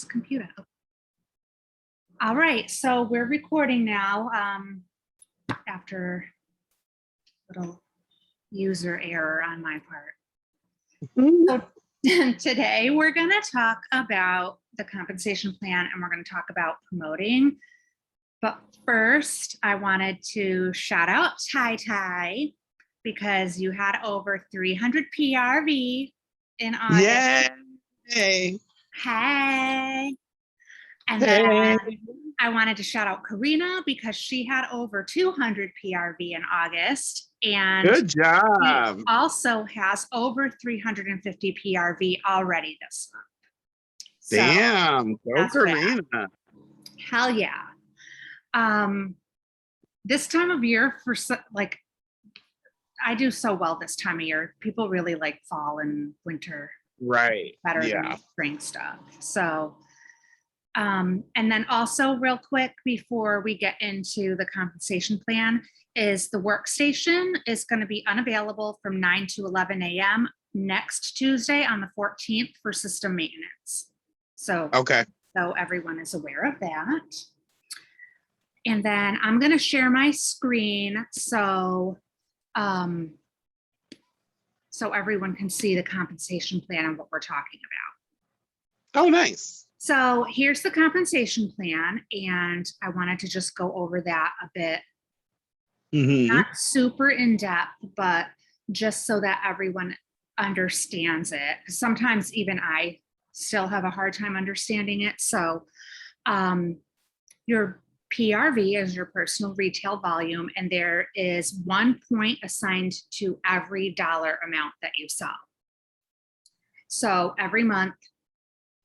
Computer. All right, so we're recording now after a little user error on my part. So today we're going to talk about the compensation plan and we're going to talk about promoting. But first, I wanted to shout out Tai because you had over 300 PRV in August. Yay! Hey. And then I wanted to shout out Karina because she had over 200 PRV in August. And good job. she also has over 350 PRV already this month. Damn, go Karina. Hell yeah. This time of year I do so well this time of year. People really like fall and winter. Right. Better than spring stuff. So, and then also real quick before we get into the compensation plan is the workstation is going to be unavailable from 9 to 11 a.m. next Tuesday on the 14th for system maintenance. So, so everyone is aware of that. And then I'm going to share my screen so everyone can see the compensation plan and what we're talking about. Oh, nice. So here's the compensation plan, and I wanted to just go over that a bit. Not super in depth, but just so that everyone understands it. Sometimes even I still have a hard time understanding it. So your PRV is your personal retail volume, and there is 1 point assigned to every dollar amount that you sell. So every month,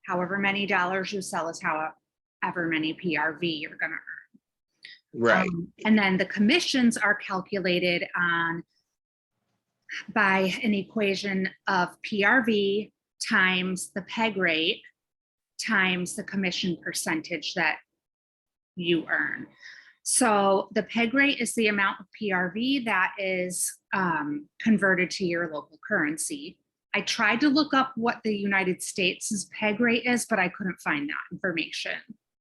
however many dollars you sell is however many PRV you're going to earn. Right. And then the commissions are calculated by an equation of PRV times the peg rate times the commission percentage that you earn. So the peg rate is the amount of PRV that is converted to your local currency. I tried to look up what the United States' peg rate is, but I couldn't find that information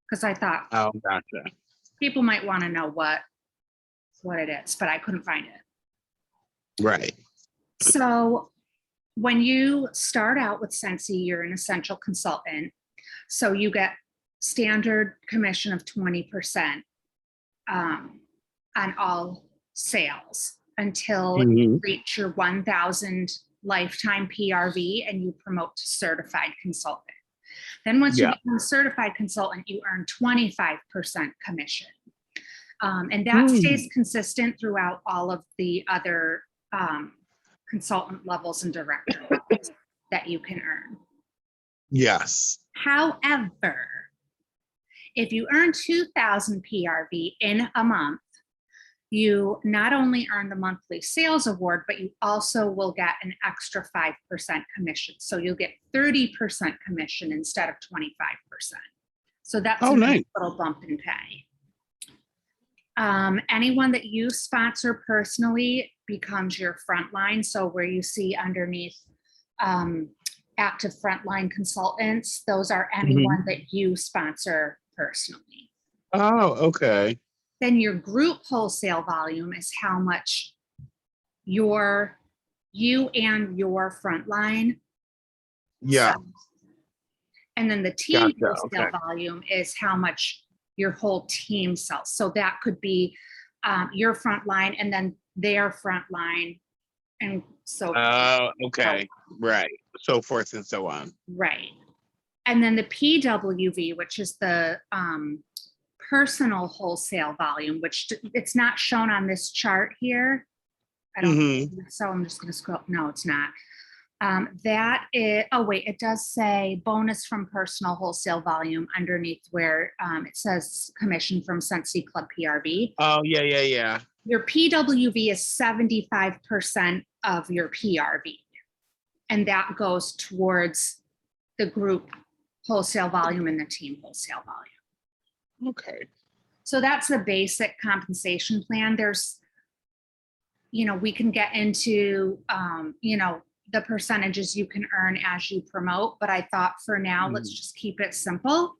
because I thought, oh, gotcha. People might want to know what it is, but I couldn't find it. Right. So when you start out with Scentsy, you're an essential consultant. So you get standard commission of 20% on all sales until you reach your 1,000 lifetime PRV and you promote to certified consultant. Then once you become a certified consultant, you earn 25% commission. And that stays consistent throughout all of the other consultant levels and director levels that you can earn. Yes. However, if you earn 2,000 PRV in a month, you not only earn the monthly sales award, but you also will get an extra 5% commission. So you'll get 30% commission instead of 25%. So that's a nice little bump in pay. Anyone that you sponsor personally becomes your frontline. So where you see underneath active frontline consultants, those are anyone that you sponsor personally. Oh, okay. Then your group wholesale volume is how much you and your frontline. Yeah. Sells. And then the team wholesale volume is how much your whole team sells. So that could be your frontline and then their frontline. And so. Okay. Right. So forth and so on. Right. And then the PWV, which is the personal wholesale volume, which it's not shown on this chart here. I don't think so. I'm just going to scroll. No, it's not. That is, oh wait, it does say bonus from personal wholesale volume underneath where it says commission from Scentsy Club PRV. Oh, yeah. Your PWV is 75% of your PRV. And that goes towards the group wholesale volume and the team wholesale volume. Okay. So that's the basic compensation plan. There's, we can get into, the percentages you can earn as you promote, but I thought for now, let's just keep it simple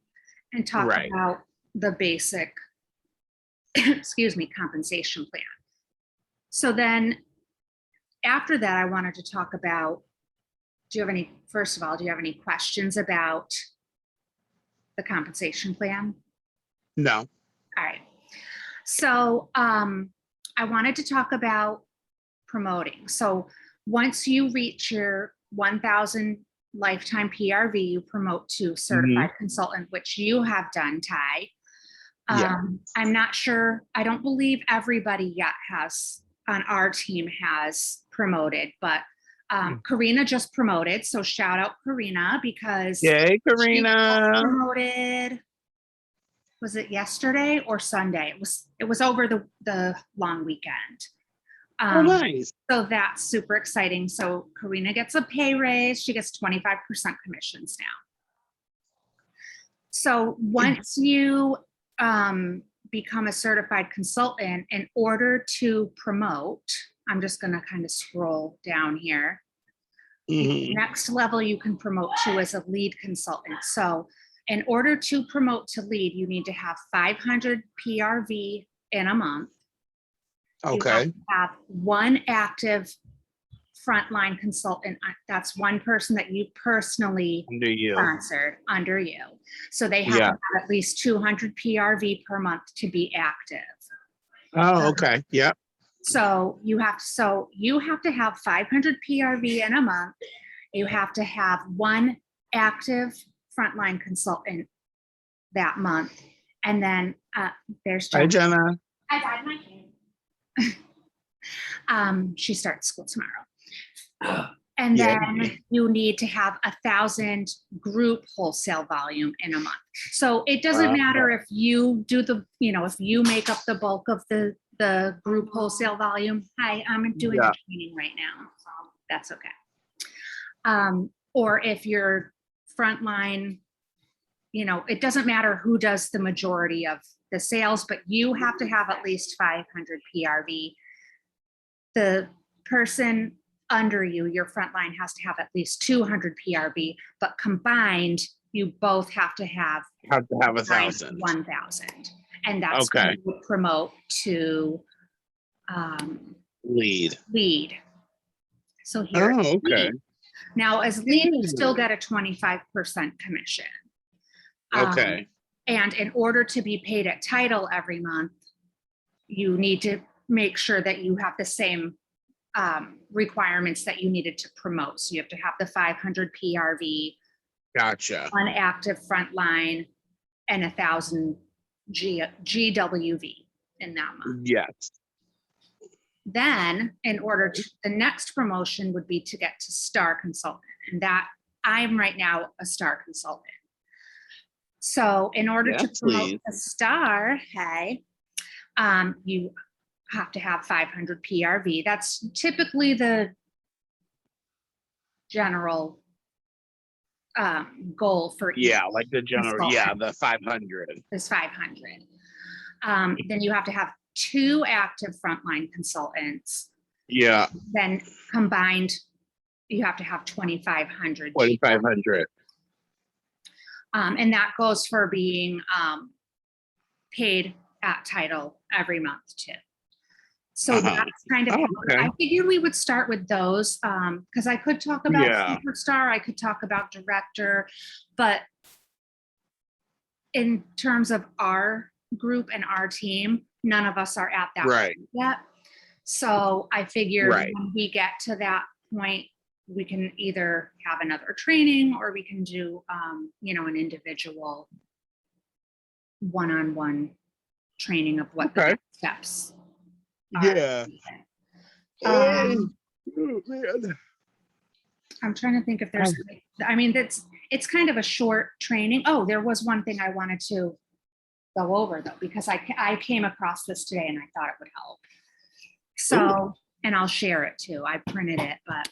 and talk Right. about the basic, excuse me, compensation plan. So then after that, I wanted to talk about, first of all, do you have any questions about the compensation plan? No. All right. So I wanted to talk about promoting. So once you reach your 1,000 lifetime PRV, you promote to certified consultant, which you have done, Ty. Yeah. I'm not sure. I don't believe everybody yet on our team has promoted, but Karina just promoted. So shout out Karina because Yay, she Karina. promoted. Was it yesterday or Sunday? It was over the long weekend. Oh, nice. So that's super exciting. So Karina gets a pay raise. She gets 25% commissions now. So once you become a certified consultant, in order to promote, I'm just going to kind of scroll down here. The next level you can promote to is a lead consultant. So in order to promote to lead, you need to have 500 PRV in a month. You have Okay. to have one active frontline consultant. That's one person that you personally Under you. sponsored under you. So they have to have at least 200 PRV per month to be active. Oh, okay. Yep. So you have to have 500 PRV in a month. You have to have one active frontline consultant that month. And then there's Hi, Jenna. Jenna. I died my kid. She starts school tomorrow. And then you need to have 1,000 group wholesale volume in a month. So it doesn't matter if you do if you make up the bulk of the group wholesale volume. Hi, I'm doing the training right now, so that's okay. Or if you're frontline, it doesn't matter who does the majority of the sales, but you have to have at least 500 PRV. The person under you, your frontline, has to have at least 200 PRV, but combined, you both have to have 1,000. 1,000. And that's Okay. when you promote to Lead. So here. Oh, okay. Now, as lead, you still get a 25% commission. Okay. And in order to be paid at title every month, you need to make sure that you have the same requirements that you needed to promote. So you have to have the 500 PRV, Gotcha. one active frontline, and 1,000 GWV in that month. Yes. Then the next promotion would be to get to star consultant. And that I'm right now a star consultant. So in order to promote a star, you have to have 500 PRV. That's typically the general goal for like the general, the 500 is 500. Then you have to have 2 active frontline consultants. Yeah. Then combined, you have to have 2,500. 2,500. And that goes for being paid at title every month too. So that's kind of, I figured we would start with those because I could talk about superstar, I could talk about director, but in terms of our group and our team, none of us are at that point yet. So I figured when we get to that point, we can either have another training or we can do, an individual one-on-one training of what the next steps are. I'm trying to think if there's, it's kind of a short training. Oh, there was one thing I wanted to go over though, because I came across this today and I thought it would help. So, and I'll share it too. I printed it, but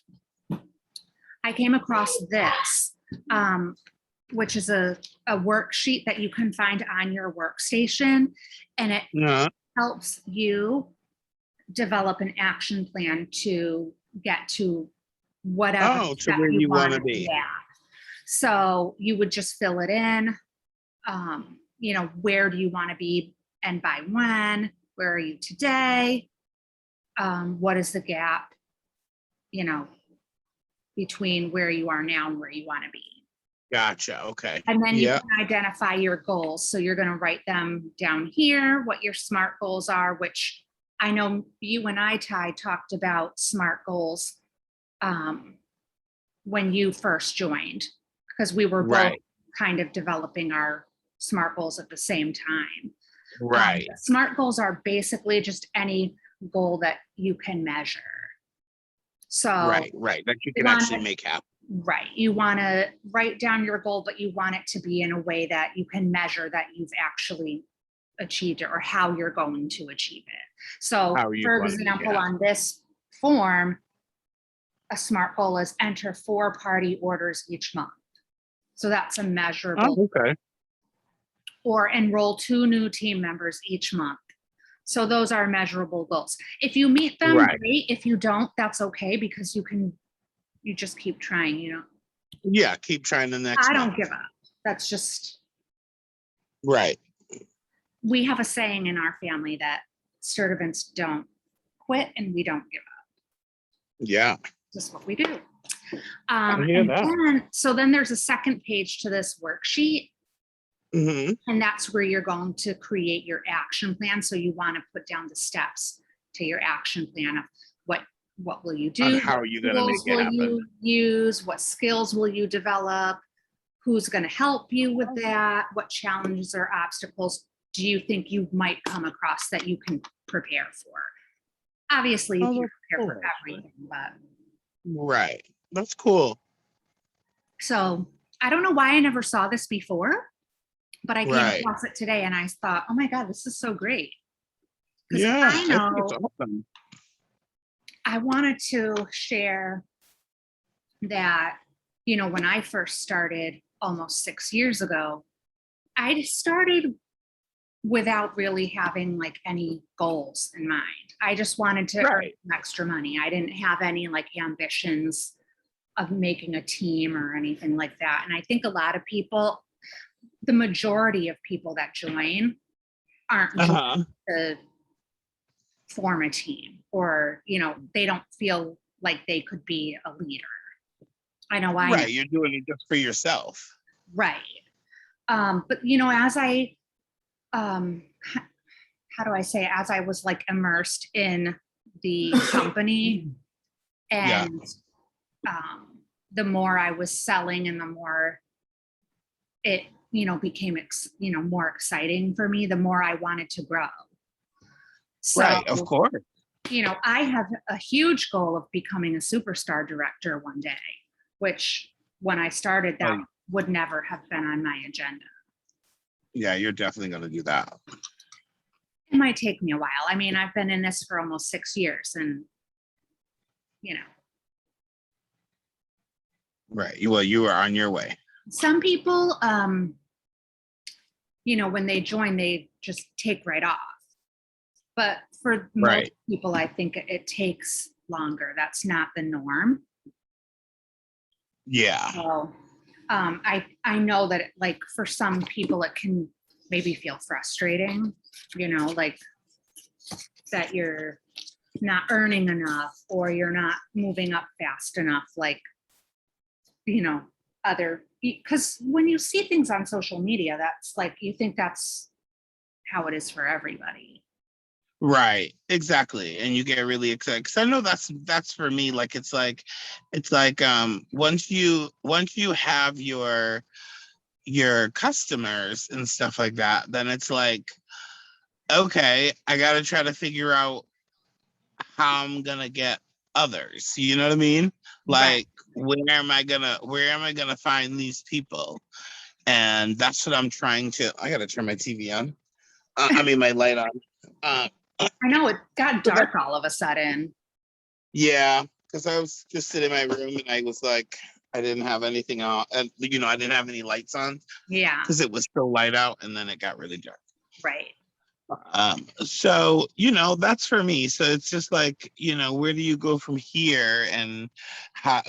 I came across this, which is a worksheet that you can find on your workstation, and it helps you develop an action plan to get to whatever Oh, to step where you want to wanna be. at. So you would just fill it in. Where do you want to be and by when? Where are you today? What is the gap, you know, between where you are now and where you want to be? Gotcha. Okay. And then you Yeah. can identify your goals. So you're going to write them down here, what your SMART goals are, which I know you and I, Ty, talked about SMART goals when you first joined, because we were both Right. kind of developing our SMART goals at the same time. Right. SMART goals are basically just any goal that you can measure. So Right. That you you can want actually to, make happen. right, you want to write down your goal, but you want it to be in a way that you can measure that you've actually achieved it or how you're going to achieve it. So How are you for going to make it example, happen? on this form, a SMART goal is enter 4 party orders each month. So that's a measurable. Oh, okay. Or enroll 2 new team members each month. So those are measurable goals. If you meet them, Right. great. If you don't, that's okay, because you just keep trying, Yeah. Keep trying the next I month. don't give up. That's just, Right. we have a saying in our family that servants don't quit and we don't give up. Yeah. Just what we do. I hear that. So then there's a second page to this worksheet. Mm-hmm. And that's where you're going to create your action plan. So you want to put down the steps to your action plan of what will you do? On how are you going to make it happen? You use? What skills will you develop? Who's going to help you with that? What challenges or obstacles do you think you might come across that you can prepare for? Obviously, you can't prepare for everything, but. Right. That's cool. So I don't know why I never saw this before, but I came Right. across it today and I thought, oh my God, this is so great. Yeah. I know think it's awesome. I wanted to share that, when I first started almost 6 years ago, I just started without really having like any goals in mind. I just wanted to earn extra money. I didn't have any like ambitions of making a team or anything like that. And I think a lot of people, the majority of people that join aren't to form a team, or they don't feel like they could be a leader. I know I know. You're doing it just for yourself. Right. But as I how do I say, as I was like immersed in the company, and the more I was selling and the more it became more exciting for me, the more I wanted to grow. So, right, of course. I have a huge goal of becoming a superstar director one day, which when I started, that would never have been on my agenda. Yeah, you're definitely going to do that. It might take me a while. I mean, I've been in this for almost 6 years, and Right. Well, you are on your way. Some people, when they join, they just take right off. But for most people, I think it takes longer. That's not the norm. Yeah. So I know that like for some people, it can maybe feel frustrating, like that you're not earning enough or you're not moving up fast enough, like, because when you see things on social media, that's like, you think that's how it is for everybody. Right, exactly. And you get really excited, because I know that's for me. Like it's like once you have your customers and stuff like that, then it's like, okay, I got to try to figure out how I'm gonna get others. You know what I mean? Like, where am I gonna find these people? And that's what I'm trying to. I gotta turn my TV on. My light on. I know it got dark all of a sudden. Yeah, because I was just sitting in my room and I was like, I didn't have anything on, and I didn't have any lights on. Yeah. Because it was so light out, and then it got really dark. Right. So, that's for me. So it's just like, where do you go from here? And how,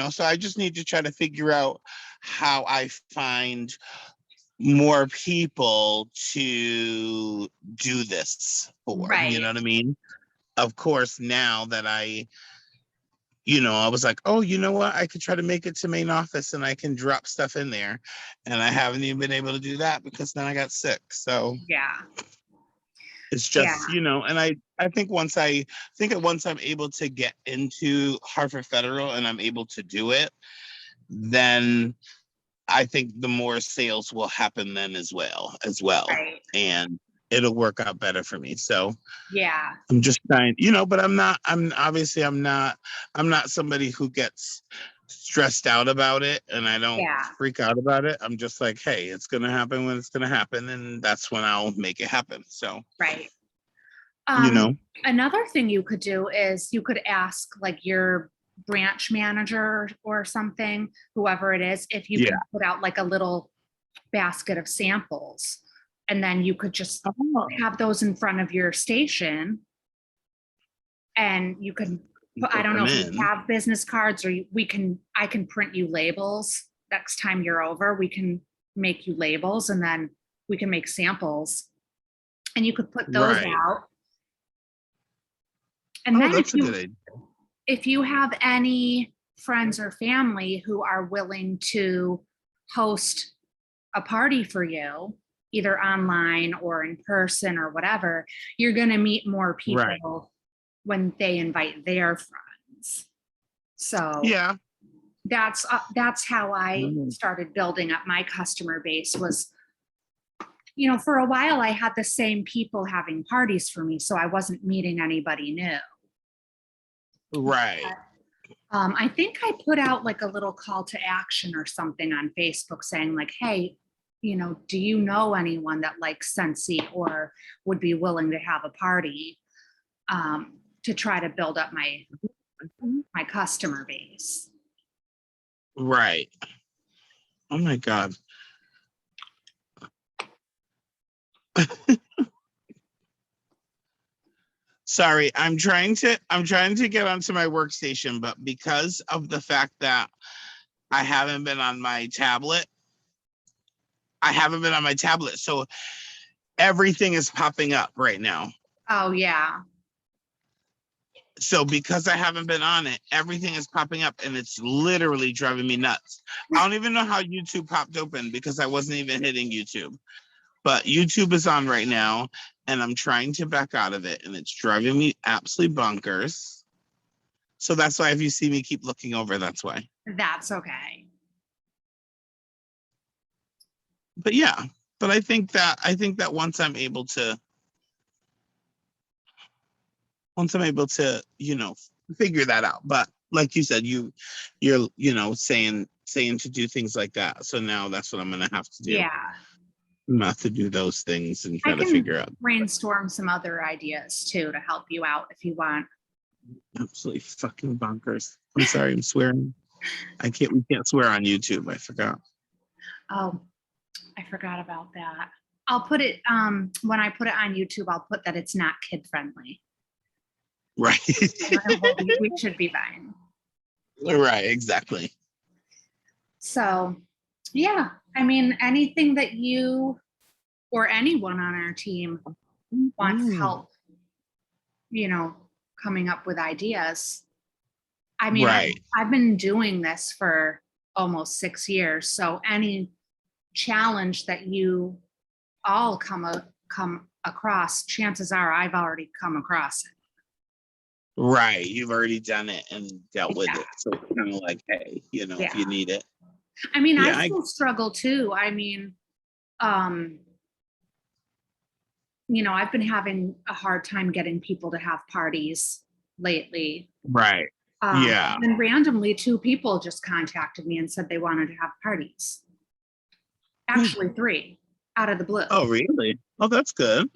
so I just need to try to figure out how I find more people to do this for, you know Right. what I mean? Of course, now that I was like, oh, you know what? I could try to make it to main office and I can drop stuff in there. And I haven't even been able to do that because then I got sick. So Yeah. it's Yeah. just, and I think once I'm able to get into Hartford Federal and I'm able to do it, then I think the more sales will happen then as well. Right. And it'll work out better for me. So Yeah. I'm just trying, but I'm not somebody who gets stressed out about it and I don't Yeah. freak out about it. I'm just like, hey, it's going to happen when it's going to happen. And that's when I'll make it happen. So, Right. you know, Another thing you could do is you could ask like your branch manager or something, whoever it is, if you yeah. can put out like a little basket of samples. And then you could just Oh, have those in front of your station. And you can put, I put don't know them if you in. have business cards or I can print you labels next time you're over. We can make you labels and then we can make samples and you could put those Right. out. And Oh, then that's a good idea. if you have any friends or family who are willing to host a party for you, either online or in person or whatever, you're going to meet more Right. people when they invite their friends. So Yeah. that's how I Mhm. started building up my customer base was, for a while I had the same people having parties for me, so I wasn't meeting anybody new. Right. I think I put out like a little call to action or something on Facebook saying like, hey, do you know anyone that likes Scentsy or would be willing to have a party, to try to build up my customer base. Right. Oh my God. Sorry, I'm trying to get onto my workstation, but because of the fact that I haven't been on my tablet, so everything is popping up right now. Oh yeah. So because I haven't been on it, everything is popping up and it's literally driving me nuts. I don't even know how YouTube popped open because I wasn't even hitting YouTube. But YouTube is on right now and I'm trying to back out of it and it's driving me absolutely bonkers. So that's why if you see me keep looking over, that's why. That's okay. But yeah, but I think that once I'm able to, figure that out. But like you said, you're saying to do things like that. So now that's what I'm gonna have to do. Yeah. Not to do those things and I try to can figure out. brainstorm some other ideas too to help you out if you want. Absolutely fucking bonkers. I'm sorry, I'm swearing. We can't swear on YouTube. I forgot. Oh, I forgot about that. I'll put it when I put it on YouTube, I'll put that it's not kid friendly. Right. We should be fine. Right, exactly. So yeah, I mean anything that you or anyone on our team wants help, you know, coming up with ideas. I mean, Right. I've been doing this for almost 6 years. So any challenge that you all come across, chances are I've already come across it. Right. You've already done it and dealt with Yeah. it. So it's kind of like, hey, if Yeah. you need it. I mean, I Yeah, still struggle too. I mean, um, I've been having a hard time getting people to have parties lately. right. Yeah. And randomly, two people just contacted me and said they wanted to have parties. Actually, three out of the blue. Oh, really? Oh, that's good.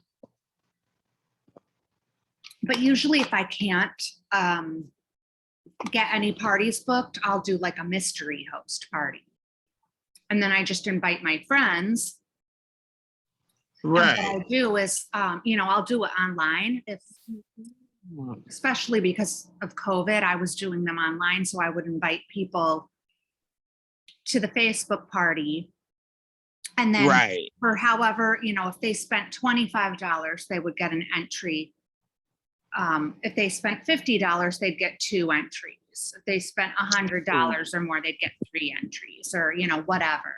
But usually, if I can't get any parties booked, I'll do like a mystery host party. And then I just invite my friends. And what Right. I do is, I'll do it online especially because of COVID, I was doing them online. So I would invite people to the Facebook party. And then Right. for however, if they spent $25, they would get an entry. If they spent $50, they'd get 2 entries. If they spent $100 or more, they'd get 3 entries or, whatever.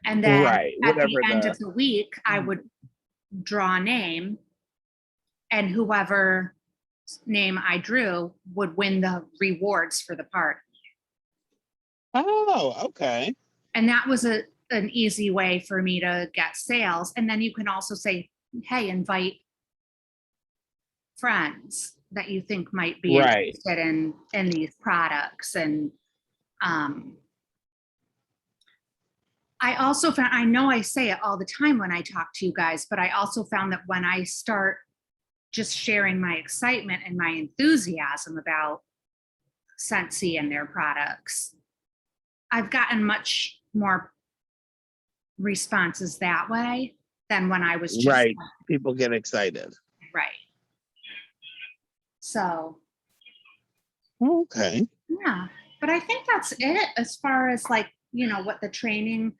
And then Right. at the Whatever end the of the week, I would draw a name, and whoever name I drew would win the rewards for the party. Oh, okay. And that was an easy way for me to get sales. And then you can also say, hey, invite friends that you think might be Right. interested in these products. And I also found, I know I say it all the time when I talk to you guys, but I also found that when I start just sharing my excitement and my enthusiasm about Scentsy and their products, I've gotten much more responses that way than when I was just Right. People get excited. right. So Okay. yeah, but I think that's it as far as like, what the training,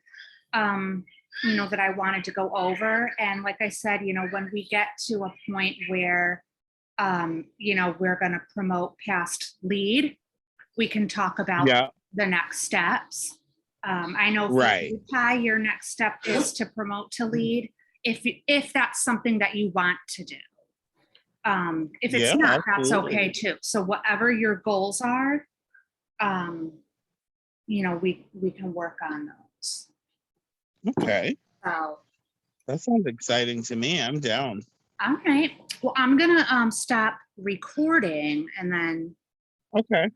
that I wanted to go over. And like I said, when we get to a point where, we're going to promote past lead, we can talk about Yeah. the next steps. I know for Right. you, Ty, your next step is to promote to lead if that's something that you want to do. If it's Yeah, not, that's absolutely. okay too. So whatever your goals are, we can work on those. Okay. So, That sounds exciting to me. I'm down. all right. Well, I'm gonna stop recording and then Okay.